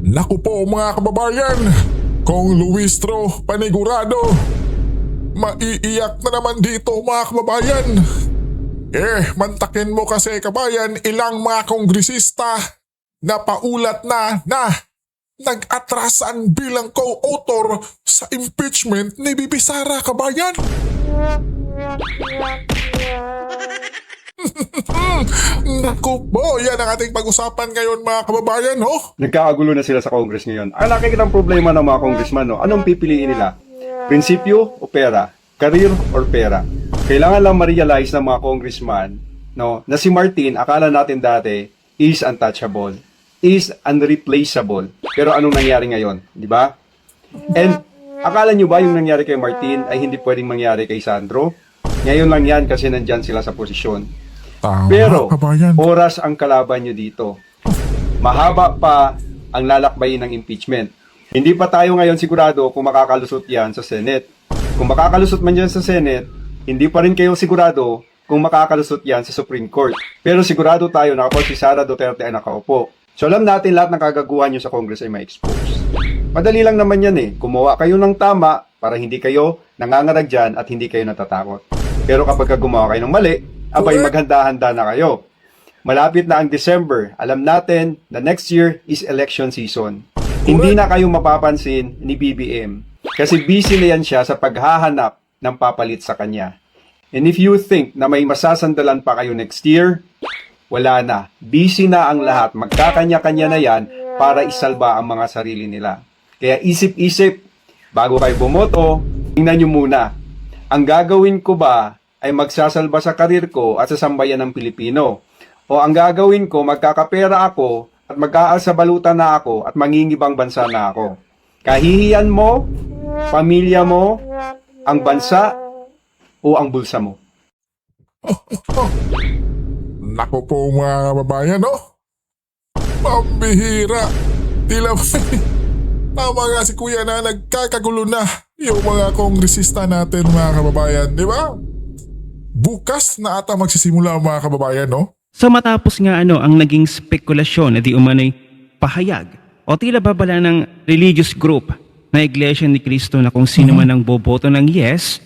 Naku po mga kababayan, kung Luistro panigurado, maiiyak na naman dito mga kababayan. Mantakin mo kasi kabayan, ilang mga kongresista na paulat na nag-atrasan bilang co-author sa impeachment ni Bibi Sara kabayan. Naku po, yan ang ating pag-usapan ngayon mga kababayan, no? Nagkakagulo na sila sa Congress ngayon. Ang nakikitang problema ng mga congressman, no? Anong pipiliin nila? Prinsipyo o pera? Career or pera? Kailangan lang ma-realize ng mga congressman, no, na si Martin, akala natin dati, is untouchable, is unreplaceable. Pero anong nangyari ngayon? Di ba? And akala nyo ba yung nangyari kay Martin ay hindi pwedeng mangyari kay Sandro? Ngayon lang yan kasi nandyan sila sa posisyon. Tama, Pero, kabayan. oras ang kalaban nyo dito. Mahaba pa ang lalakbayin ng impeachment. Hindi pa tayo ngayon sigurado kung makakalusot yan sa Senate. Kung makakalusot man yan sa Senate, hindi pa rin kayo sigurado kung makakalusot yan sa Supreme Court. Pero sigurado tayo na kapag si Sara Duterte ay nakaupo. So alam natin lahat ng kagaguhan nyo sa Congress ay ma-expose. Madali lang naman yan eh. Gumawa kayo ng tama para hindi kayo nangangarag dyan at hindi kayo natatakot. Pero kapag gumawa kayo ng mali, abay maghanda-handa na kayo. Malapit na ang December. Alam natin na next year is election season. Hindi na kayo mapapansin ni BBM kasi busy na yan siya sa paghahanap ng papalit sa kanya. And if you think na may masasandalan pa kayo next year, wala na. Busy na ang lahat. Magkakanya-kanya na yan para isalba ang mga sarili nila. Kaya isip-isip, bago kayo bumoto, tingnan nyo muna. Ang gagawin ko ba ay magsasalba sa karir ko at sa sambayan ng Pilipino? O ang gagawin ko, magkakapera ako at mag-aalsabalutan na ako at mangingibang bansa na ako? Kahihiyan mo, pamilya mo, ang bansa, o ang bulsa mo? Naku po mga kababayan, no? Pambihira. Tila ba? Tama nga si Kuya na nagkakagulo na yung mga kongresista natin mga kababayan, di ba? Bukas na ata magsisimula ang mga kababayan, no? So matapos nga ang naging spekulasyon na di umano'y pahayag o tila babala ng religious group na Iglesia ni Cristo na kung sino man ang boboto ng yes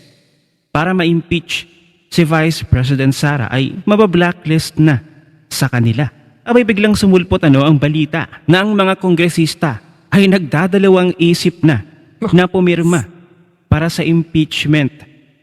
para ma-impeach si Vice President Sara ay mabablacklist na sa kanila. Abay biglang sumulpot ang balita na ang mga kongresista ay nagdadalawang isip na pumirma para sa impeachment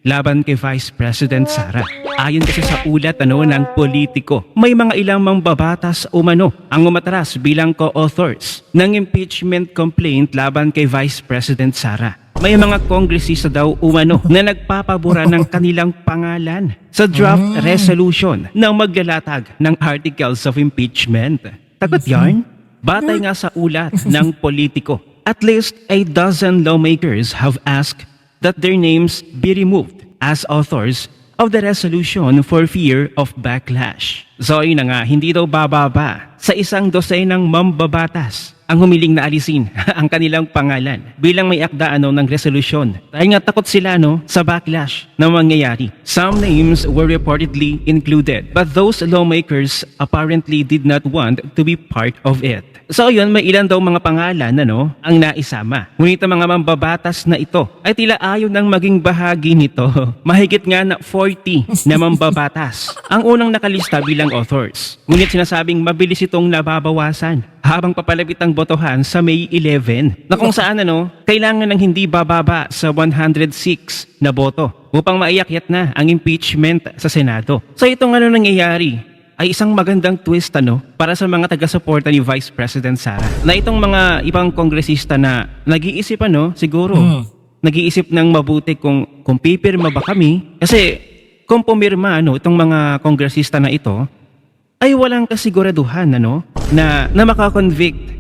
laban kay Vice President Sara. Ayon kasi sa ulat ng Politiko, may mga ilang mambabatas umano ang umatras bilang co-authors ng impeachment complaint laban kay Vice President Sara. May mga kongresista daw umano na nagpapabura ng kanilang pangalan sa draft resolution ng maglalatag ng articles of impeachment. Tagot yarn? Batay nga sa ulat ng Politiko, at least a dozen lawmakers have asked that their names be removed as authors of the resolution for fear of backlash. So yun na nga, hindi daw bababa sa isang dosenang mambabatas ang humiling na alisin ang kanilang pangalan bilang may akda ng resolusyon. Dahil nga takot sila sa backlash na mangyayari. Some names were reportedly included, but those lawmakers apparently did not want to be part of it. So yun, may ilan daw mga pangalan ang naisama. Ngunit ang mga mambabatas na ito ay tila ayaw nang maging bahagi nito. Mahigit nga na 40 na mambabatas ang unang nakalista bilang authors. Ngunit sinasabing mabilis itong nababawasan habang papalapit ang botohan sa May 11 na kung saan kailangan ng hindi bababa sa 106 na boto upang maiakyat na ang impeachment sa Senado. So itong nangyayari ay isang magandang twist para sa mga taga-suporta ni Vice President Sara. Na itong mga ibang kongresista na nag-iisip siguro, nag-iisip ng mabuti kung pipirma ba kami. Kasi kung pumirma itong mga kongresista na ito, ay walang kasiguraduhan na makakonvict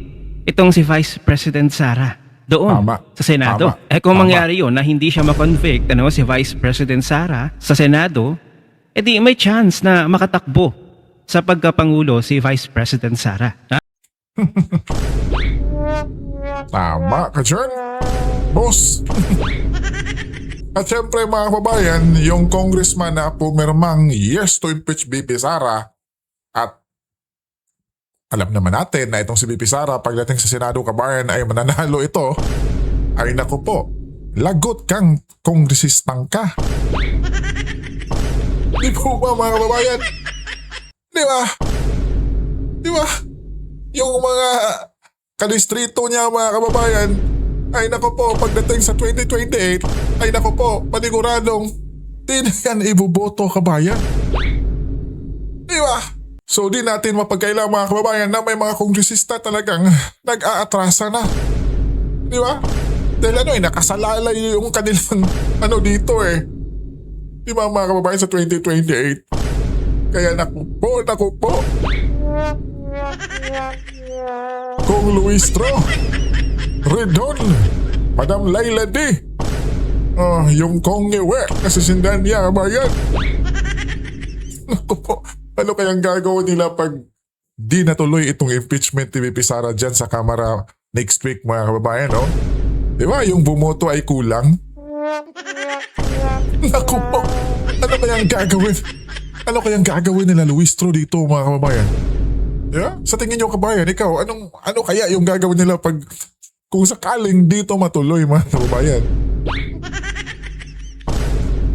itong si Vice President Sara doon sa Senado. Kung mangyari yun na hindi siya makonvict si Vice President Sara sa Senado, edi may chance na makatakbo sa pagkapangulo si Vice President Sara. Tama ka dyan, boss. At syempre mga kababayan, yung congressman na pumirmang yes to impeach Bibi Sara at Alam naman natin na itong si VP Sara pagdating sa Senado kabayan ay mananalo ito. Ay naku po, lagot kang kongresistang ka. Di po ba mga kababayan? Di ba? Di ba? Yung mga kadistrito niya mga kababayan, ay naku po, pagdating sa 2028, ay naku po, paniguradong di na yan iboboto kabayan. Di ba? So di natin mapagkailang mga kababayan na may mga kongresista talagang nag-aatrasa na. Di ba? Dahil nakasalalay yung kanilang dito eh. Di ba mga kababayan sa 2028? Kaya naku po. Kung Luistro, Redon, Madam Laila D. Yung Kong Ngewe kasi sindan niya kabayan. Naku po. Ano kayang gagawin nila pag di natuloy itong impeachment ni VP Sara dyan sa Kamara next week mga kababayan, no? Di ba? Yung bumoto ay kulang. Naku po, ano kayang gagawin? Ano kayang gagawin nila Luistro dito mga kababayan? Di ba? Sa tingin nyo kabayan, ikaw, ano kaya yung gagawin nila pag kung sakaling dito matuloy mga kababayan?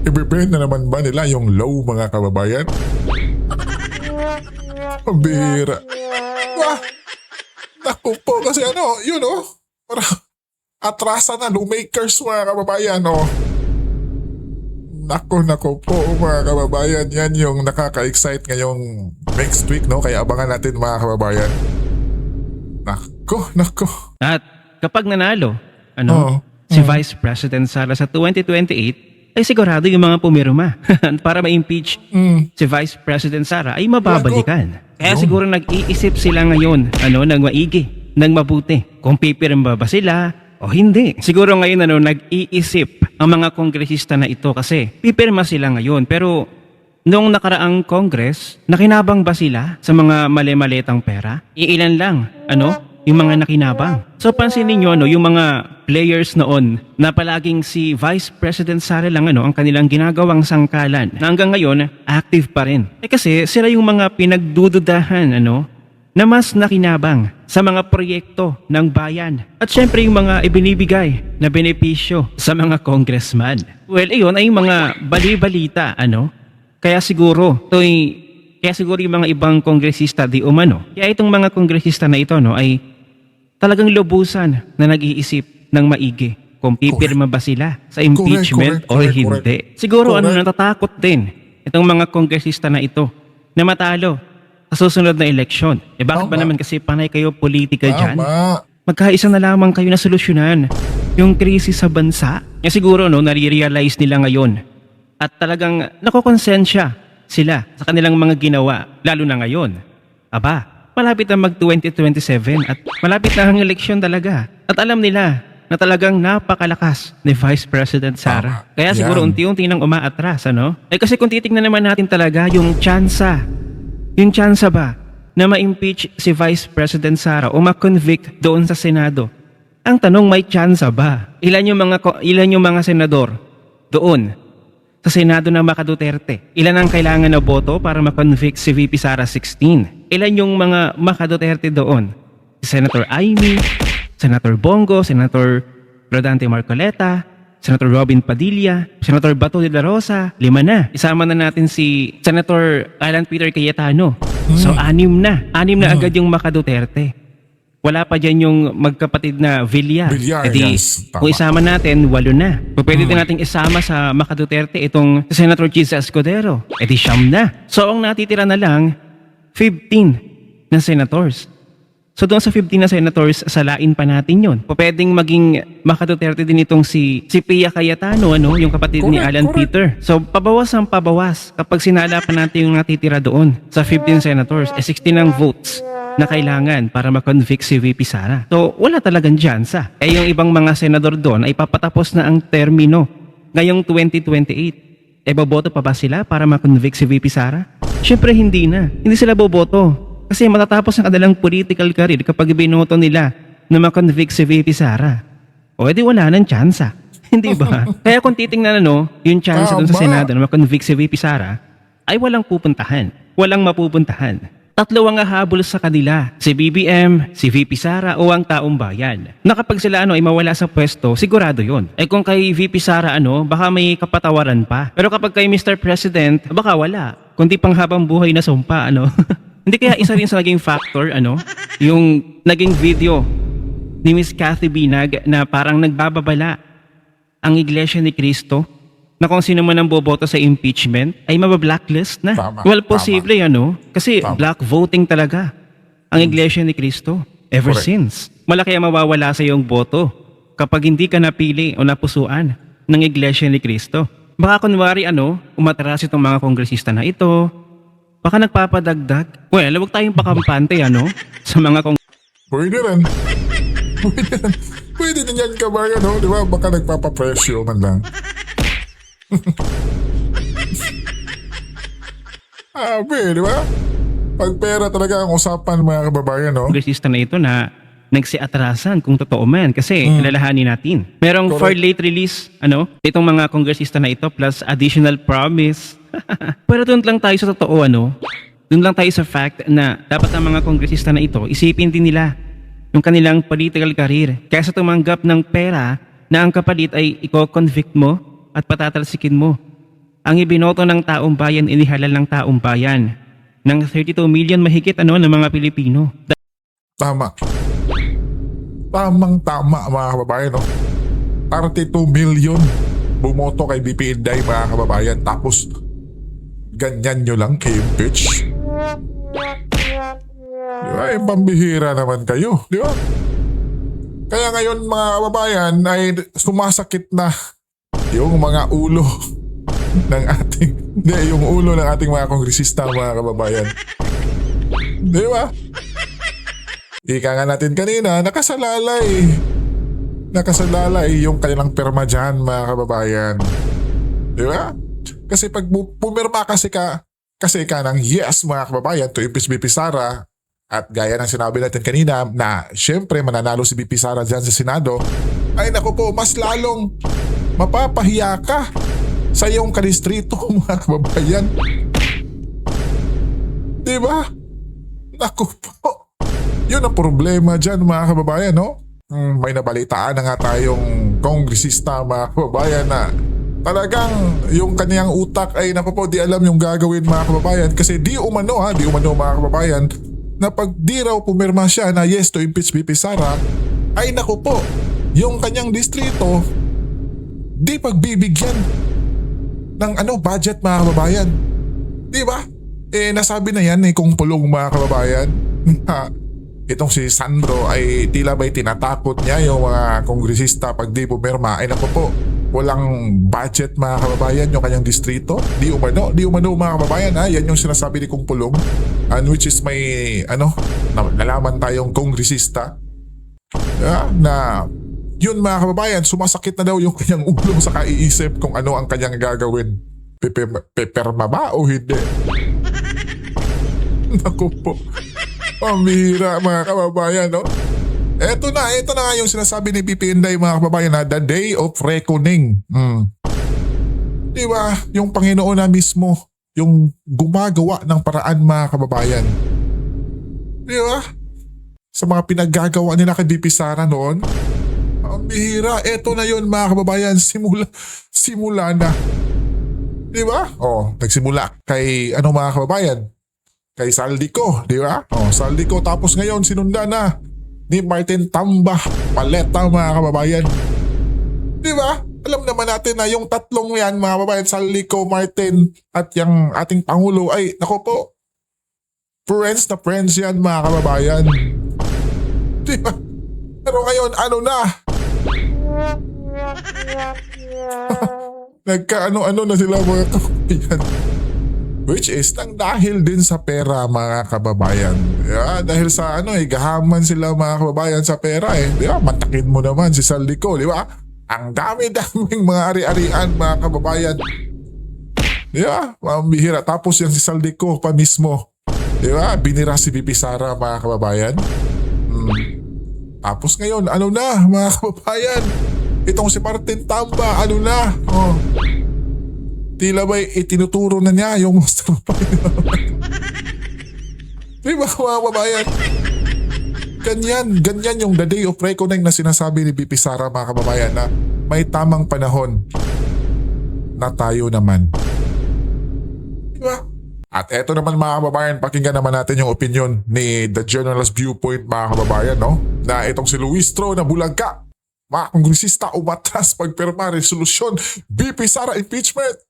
Ibibenta naman ba nila yung low mga kababayan? Pambira. Naku po, kasi parang atrasa na lawmakers mga kababayan, Naku po mga kababayan, yan yung nakaka-excite ngayong next week, Kaya abangan natin mga kababayan. Naku. At kapag nanalo, si Vice President Sara sa 2028, ay sigurado yung mga pumirma para ma-impeach si Vice President Sara ay mababalikan. Kaya siguro nag-iisip sila ngayon, ng maigi, ng mabuti, kung pipirma ba sila o hindi. Siguro ngayon, nag-iisip ang mga kongresista na ito kasi pipirma sila ngayon. Pero noong nakaraang Congress, nakinabang ba sila sa mga mali-malitang pera? Iilan lang, yung mga nakinabang. So pansin ninyo, yung mga players noon na palaging si Vice President Sara lang ang kanilang ginagawang sangkalan na hanggang ngayon active pa rin. Kasi sila yung mga pinagdududahan na mas nakinabang sa mga proyekto ng bayan. At syempre yung mga ibinibigay na benepisyo sa mga congressman. Well, iyon ay mga bali-balita, Kaya siguro yung mga ibang kongresista di umano. Kaya itong mga kongresista na ito ay talagang lubusan na nag-iisip ng maigi kung pipirma ba sila sa impeachment o hindi. Siguro natatakot din itong mga kongresista na ito na matalo sa susunod na eleksyon. Bakit ba naman kasi panay kayo politika dyan? Magkaisa na lamang kayo na solusyonan yung krisis sa bansa. Kaya siguro nare-realize nila ngayon at talagang nakokonsensya sila sa kanilang mga ginawa, lalo na ngayon. Malapit na mag-2027 at malapit na ang eleksyon talaga. At alam nila na talagang napakalakas ni Vice President Sara. Kaya siguro unti-unti nang umaatras, kasi kung titignan naman natin talaga yung tsansa ba na ma-impeach si Vice President Sara o ma-convict doon sa Senado. Ang tanong, may tsansa ba? Ilan yung mga senador doon sa Senado na maka-Duterte? Ilan ang kailangan na boto para ma-convict si VP Sara? 16. Ilan yung mga maka-Duterte doon? Si Senator Amy, Senator Bongo, Senator Rodante Marcoleta, Senator Robin Padilla, Senator Bato de la Rosa, 5 na. Isama na natin si Senator Alan Peter Cayetano. So 6 na. 6 na agad yung maka-Duterte. Wala pa dyan yung magkapatid na Villar. Yes. Kung isama natin, 8 na. Pwede din natin isama sa maka-Duterte itong Senator Chisa Escudero. 9 na. So ang natitira na lang, 15 na senators. So doon sa 15 na senators, salain pa natin yun. Pwedeng maging maka-Duterte din itong si Pia Cayetano, yung kapatid ni Alan Peter. So pabawas ang pabawas kapag sinala pa natin yung natitira doon sa 15 senators, 16 ang votes na kailangan para ma-convict si VP Sara. So wala talagang tsansa. Yung ibang mga senador doon ay papatapos na ang termino ngayong 2028. Boboto pa ba sila para ma-convict si VP Sara? Syempre hindi na. Hindi sila boboto. Kasi matatapos ang kanilang political career kapag binoto nila na ma-convict si VP Sara. O edi wala nang tsansa. Hindi ba? Kaya kung titingnan yung tsansa doon sa Senado na ma-convict si VP Sara, ay walang pupuntahan. Walang mapupuntahan. tatlo ang hahabol sa kanila, si BBM, si VP Sara o ang taong bayan. Na kapag sila ay mawala sa pwesto, sigurado yon. Kung kay VP Sara baka may kapatawaran pa. Pero kapag kay Mr. President, baka wala. Kundi panghabang buhay na sumpa, Hindi kaya isa rin sa naging factor, yung naging video ni Miss Cathy Binag na parang nagbababala ang Iglesia ni Cristo na kung sino man ang boboto sa impeachment ay mabablacklist na. Tama, Well, posible kasi Tama. black voting talaga ang Iglesia ni Cristo ever Correct. since. Malaki ang mawawala sa iyong boto kapag hindi ka napili o napusuan ng Iglesia ni Cristo. Baka kunwari umatras itong mga kongresista na ito, baka nagpapadagdag. Well, huwag tayong pakampante sa mga Pwede rin. Pwede din yan kabayan, di ba? Baka nagpapapresyo man lang. Di ba? Pag pera talaga ang usapan mga kababayan, kongresista na ito na nagsiatrasan kung totoo man kasi alalahanin natin. Merong Correct. for late release, itong mga kongresista na ito plus additional promise. Pero doon lang tayo sa totoo, doon lang tayo sa fact na dapat ang mga kongresista na ito, isipin din nila yung kanilang political career. Kaysa tumanggap ng pera na ang kapalit ay i-convict mo at patatalsikin mo. Ang ibinoto ng taong bayan, inihalal ng taong bayan ng 32 million mahigit ng mga Pilipino. Tama. Tamang-tama mga kababayan, 32 million bumoto kay BP Inday mga kababayan. Tapos, ganyan nyo lang kay impeach. Di ba? Pambihira naman kayo. Di ba? Kaya ngayon mga kababayan ay sumasakit na yung mga ulo ng yung ulo ng ating mga kongresista mga kababayan. Di ba? Ika nga natin kanina, nakasalalay yung kanilang perma dyan mga kababayan. Di ba? Kasi pag pumirma kasi ka ng yes mga kababayan to impeach BP Sara, at gaya ng sinabi natin kanina na syempre mananalo si BP Sara dyan sa Senado, ay naku po, mas lalong mapapahiya ka sa iyong kadistrito mga kababayan. Di ba? Naku po. Yun ang problema dyan mga kababayan, may nabalitaan na nga tayong kongresista mga kababayan na talagang yung kaniyang utak ay naku po, di alam yung gagawin mga kababayan kasi di umano mga kababayan na pag di raw pumirma siya na yes to impeach BP Sara ay naku po, yung kanyang distrito di pagbibigyan ng budget mga kababayan. Di ba? Nasabi na yan kung pulong mga kababayan na itong si Sandro ay tila ba'y tinatakot niya yung mga kongresista pag di pumirma ay naku po, walang budget mga kababayan yung kanyang distrito. Di umano mga kababayan yan yung sinasabi ni Kung Pulong, and which is may nalaman tayong kongresista na yun mga kababayan, sumasakit na daw yung kanyang ulo sa kaiisip kung ano ang kanyang gagawin. Peperma ba o hindi? Naku po, pambihira mga kababayan, Ito na nga yung sinasabi ni BP Inday mga kababayan na the day of reckoning. Di ba? Yung Panginoon na mismo yung gumagawa ng paraan mga kababayan. Di ba? Sa mga pinaggagawa nila kay BP Sara noon, ang bihira. Ito na yun mga kababayan, simula na. Di ba? Nagsimula kay mga kababayan? Kay Saldico, di ba? Saldico, tapos ngayon sinundan na ni Martin Tamba Paleta mga kababayan. Di ba? Alam naman natin na yung tatlong yan mga kababayan, Saldico, Martin at yung ating Pangulo ay nako po, friends na friends yan mga kababayan. Di ba? Pero ngayon ano na? Nagkaano-ano na sila mga kababayan. Which is nang dahil din sa pera mga kababayan. Dahil sa gahaman sila mga kababayan sa pera Di ba? Matakin mo naman si Saldico, di ba? Ang dami-daming mga ari-arian mga kababayan. Di ba? Mambihira. Tapos yan si Saldico pa mismo. Di ba? Binira si BP Sara mga kababayan. Tapos ngayon, ano na mga kababayan? Itong si Martin Tamba, ano na? Tila ba'y itinuturo na niya yung mastermind. Di ba mga kababayan? Ganyan yung the day of reckoning na sinasabi ni BP Sara mga kababayan na may tamang panahon na tayo naman. Di ba? At eto naman mga kababayan, pakinggan naman natin yung opinion ni The Journalist Viewpoint mga kababayan, no? Na itong si Luistro na bulagka, mga kongresista umatras pagpirma resolusyon BP Sara impeachment.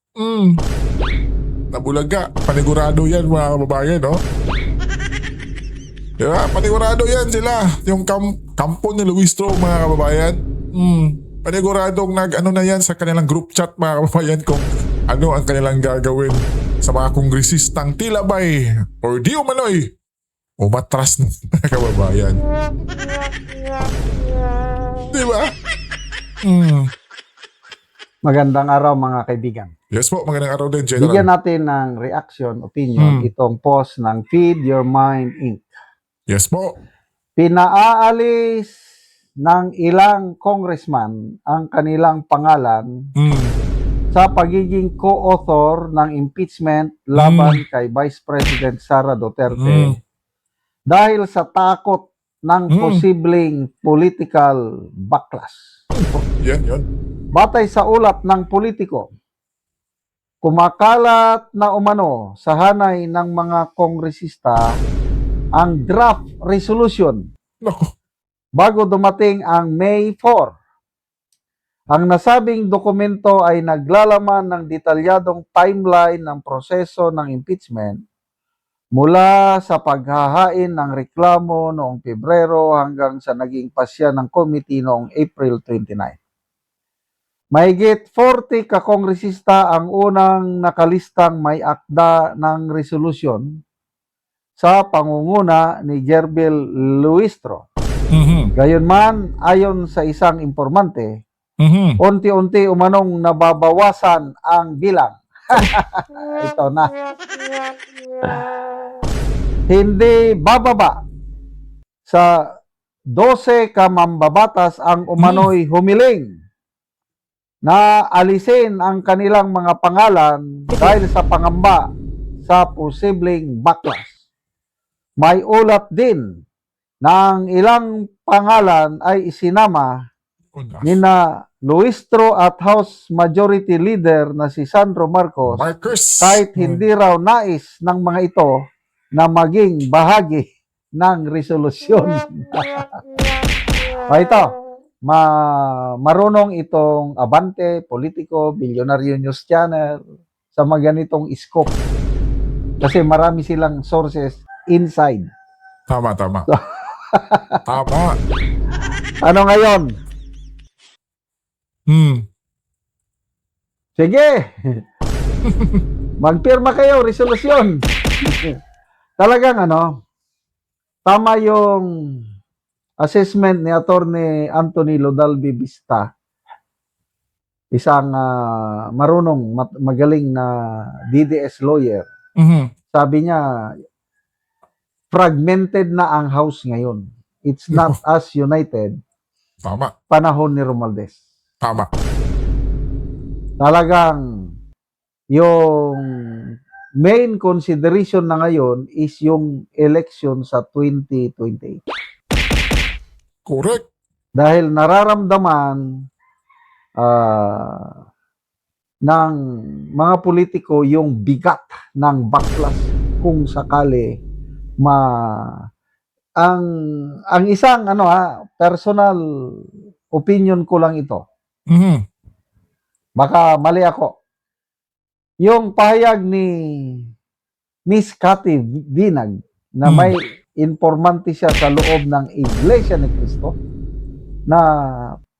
Nabulaga, panigurado yan mga kababayan, no? Diba? Panigurado yan sila. Yung kampo ni Luistro mga kababayan. Paniguradong nag-ano na yan sa kanilang group chat mga kababayan kung ano ang kanilang gagawin sa mga kongresistang tilabay or di umano'y umatras na mga kababayan. Diba? Magandang araw mga kaibigan. Yes po, magandang araw din, General. Bigyan natin ng reaction, opinion, itong post ng Feed Your Mind Inc. Yes po. Pinaalis ng ilang congressman ang kanilang pangalan sa pagiging co-author ng impeachment laban kay Vice President Sara Duterte dahil sa takot ng posibleng political backlash. Yan. Batay sa ulat ng politiko, kumakalat na umano sa hanay ng mga kongresista ang draft resolution Naku. bago dumating ang May 4. Ang nasabing dokumento ay naglalaman ng detalyadong timeline ng proseso ng impeachment mula sa paghahain ng reklamo noong Pebrero hanggang sa naging pasya ng committee noong April 29. Mahigit 40 kakongresista ang unang nakalistang may akda ng resolusyon sa pangunguna ni Gerbel Luistro. Gayunman, ayon sa isang informante, unti-unti umanong nababawasan ang bilang. Ito na. Hindi bababa sa 12 kamambabatas ang umano'y humiling na alisin ang kanilang mga pangalan dahil sa pangamba sa posibleng backlash. May ulat din ng ilang pangalan ay isinama nina Luistro at House Majority Leader na si Sandro Marcos kahit hindi raw nais ng mga ito na maging bahagi ng resolusyon. Ito, marunong itong Abante, Politico, Bilyonaryo News Channel sa mga ganitong scope. Kasi marami silang sources inside. Tama. Tama. Ano ngayon? Sige. Magpirma kayo, resolusyon. Talagang tama yung assessment ni Attorney Anthony Lodalvi Vista. Isang marunong, magaling na DDS lawyer. Sabi niya, fragmented na ang House ngayon. It's not as united. Tama. Panahon ni Romualdez. Tama. Talagang yung main consideration na ngayon is yung election sa 2028. Correct. Dahil nararamdaman ng mga politiko yung bigat ng backlash kung sakali ang isang personal opinion ko lang ito. Baka mali ako. Yung pahayag ni Miss Cathy Binag na may informante siya sa loob ng Iglesia ni Cristo na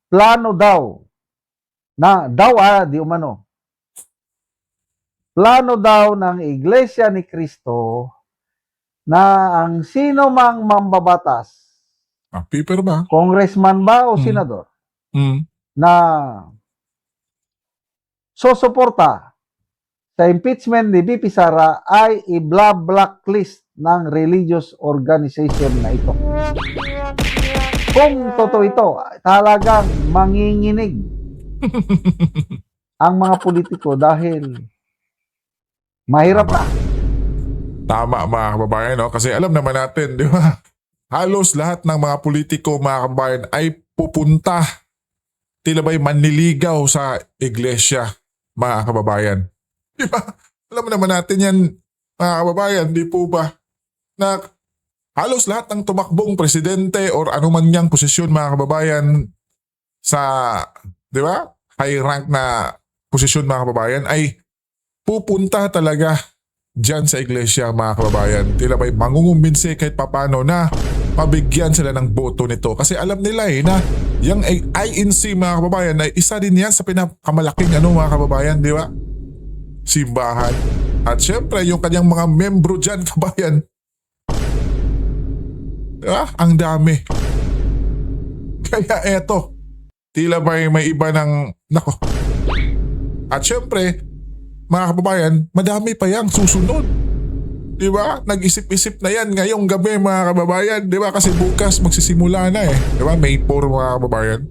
plano daw plano daw ng Iglesia ni Cristo na ang sino mang mambabatas, Paper ba? congressman ba o senador, na susuporta sa impeachment ni BP Sara ay i-blacklist ng religious organization na ito. Kung totoo ito, talagang manginginig ang mga politiko dahil mahirap na. Tama mga kababayan, no? Kasi alam naman natin, di ba? Halos lahat ng mga politiko mga kababayan ay pupunta, tila ba'y manliligaw sa iglesia mga kababayan. Di ba? Alam naman natin yan mga kababayan, di po ba? Na halos lahat ng tumakbong presidente or anuman niyang posisyon mga kababayan sa, di ba? High rank na posisyon mga kababayan ay pupunta talaga dyan sa iglesia mga kababayan. Tila ba'y mangungumbinsi kahit papano na mabigyan sila ng boto nito. Kasi alam nila na yung INC mga kababayan ay isa din yan sa pinakamalaking mga kababayan, di ba? Simbahan. At syempre yung kanyang mga membro dyan kabayan. Di ba? Ang dami. Kaya eto, tila ba'y may iba ng, nako. At syempre, mga kababayan, madami pa yang susunod. Di ba? Nag-isip-isip na yan ngayong gabi mga kababayan. Di ba? Kasi bukas magsisimula na eh. Di ba? May 4 mga kababayan.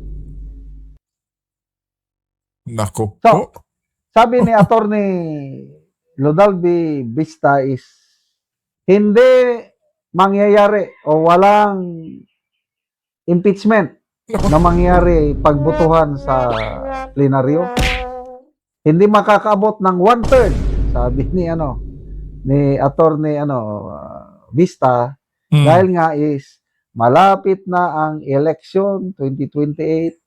Nako. So, sabi ni Attorney Lodalvi Vista is hindi mangyayari o walang impeachment na mangyayari pagbutuhan sa plenaryo. Hindi makakaabot ng 1/3, sabi ni ni Attorney Vista, dahil nga is malapit na ang election 2028,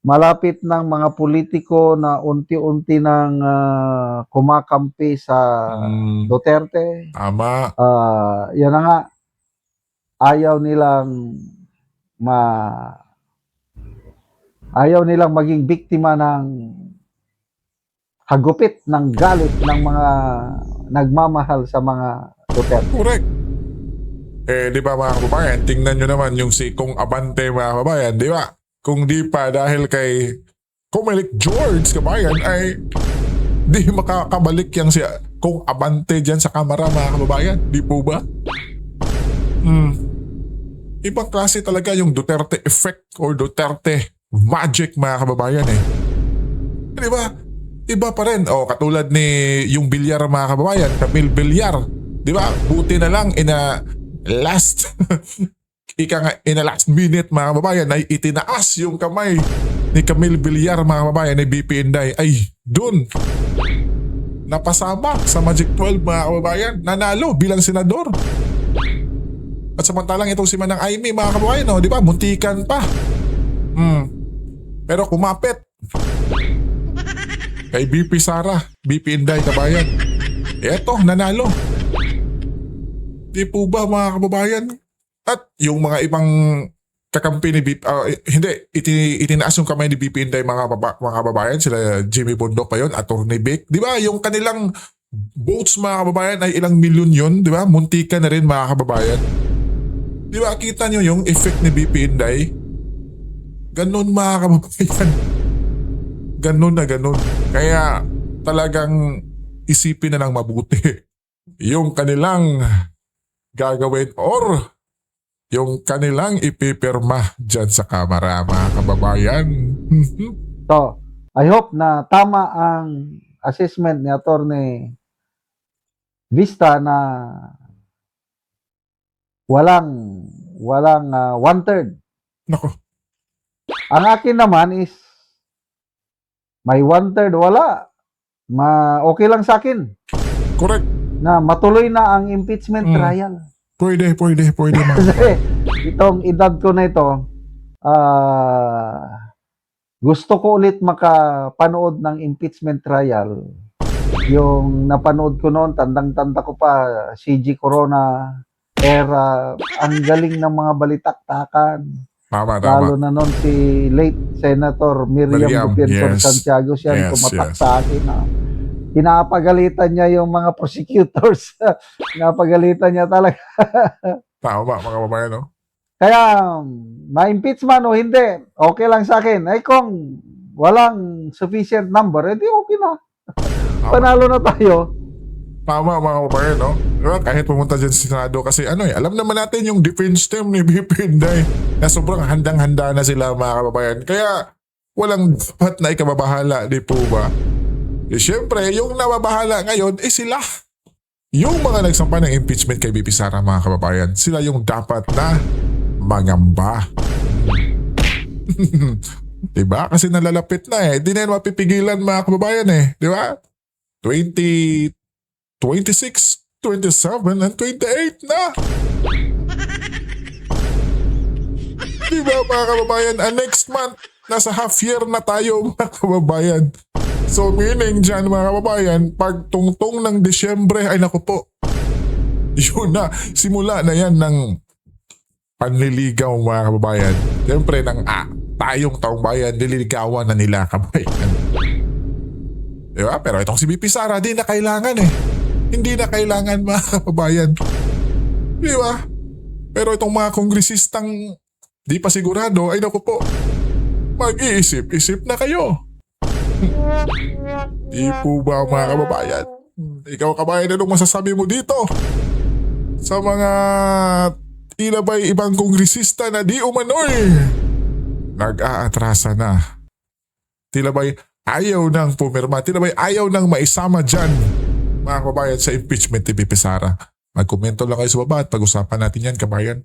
malapit ng mga politiko na unti-unti nang kumakampi sa Duterte. Tama. Yan na nga, ayaw nilang maging biktima ng hagupit ng galit ng mga nagmamahal sa mga Duterte. Correct. Di ba mga kababayan, tingnan nyo naman yung si Kong Abante mga kababayan, di ba? Kung di pa dahil kay Comelec George kabayan ay di makakabalik yang si Kong Abante dyan sa kamera mga kababayan. Di po ba? Ibang klase talaga yung Duterte effect or Duterte magic mga kababayan eh. Di ba? Iba pa rin. Katulad ni yung Villar mga kababayan, Camille Villar. Di ba? Buti na lang in a last minute mga kababayan ay itinaas yung kamay ni Camille Villar mga kababayan ni BP Inday. Ay, dun. Napasama sa Magic 12 mga kababayan. Nanalo bilang senador. At samantalang itong si Manang Aimee mga kababayan, di ba? Muntikan pa. Pero kumapit. Kay BP Sara, BP Inday kabayan. Eto, nanalo. Di po ba mga kababayan? At yung mga ibang kakampi ni BP, itinaas yung kamay ni BP Inday mga kababayan, sila Jimmy Bondok pa yun, Attorney Vic. Di ba yung kanilang votes mga kababayan ay ilang milyon yun, di ba? Muntika na rin mga kababayan. Di ba kita nyo yung effect ni BP Inday? Ganon mga kababayan. Ganon na ganon. Kaya talagang isipin na lang mabuti yung kanilang gagawin or yung kanilang ipipirma dyan sa kamera mga kababayan. So, I hope na tama ang assessment ni Attorney Vista na walang 1/3. Nako. Ang akin naman is may 1/3 wala. Okay lang sa akin Correct. na matuloy na ang impeachment trial. Pwede man. Kasi itong edad ko na ito, gusto ko ulit makapanood ng impeachment trial. Yung napanood ko noon, tandang-tanda ko pa, CG Corona era, ang galing ng mga balitaktakan. Tama. Lalo na noon si late Senator Miriam Defensor yes. Santiago, siya Yes, tumatak yes. sa akin na pinapagalitan niya yung mga prosecutors. Pinapagalitan niya talaga. Tama mga kababayan, no? Kaya, ma-impeach man o hindi, okay lang sa akin. Ay kung walang sufficient number, edi okay na. Panalo na tayo. Tama mga kababayan, no? Diba? Kahit pumunta dyan sa Senado kasi alam naman natin yung defense team ni BP Inday na sobrang handang-handa na sila mga kababayan. Kaya walang dapat na ikababahala, di po ba? Siyempre, yung nababahala ngayon, sila. yung mga nagsampa ng impeachment kay BP Sara mga kababayan, sila yung dapat na mangamba. Diba? Kasi nalalapit na eh. Di na yan mapipigilan mga kababayan eh. Diba? 26, 27, and 28 na. Diba mga kababayan? Next month, nasa half year na tayo mga kababayan. So meaning dyan mga kababayan, pag tungtong ng Disyembre, ay naku po, yun na, simula na yan ng panliligaw mga kababayan. Siyempre tayong taong bayan, nililigawan na nila kababayan. Diba? Pero itong si BP Sara, di na kailangan eh. Hindi na kailangan mga kababayan. Diba? Pero itong mga kongresistang di pa sigurado, ay naku po, mag-iisip-isip na kayo. Di po ba mga kababayan? Ikaw kabayan, anong masasabi mo dito? Sa mga tila ba'y ibang kongresista na di umano'y nag-aatrasa na. Tila ba'y ayaw nang pumirma, tila ba'y ayaw nang maisama dyan mga kababayan sa impeachment ni BP Sara. Magkomento lang kayo sa baba at pag-usapan natin yan kabayan.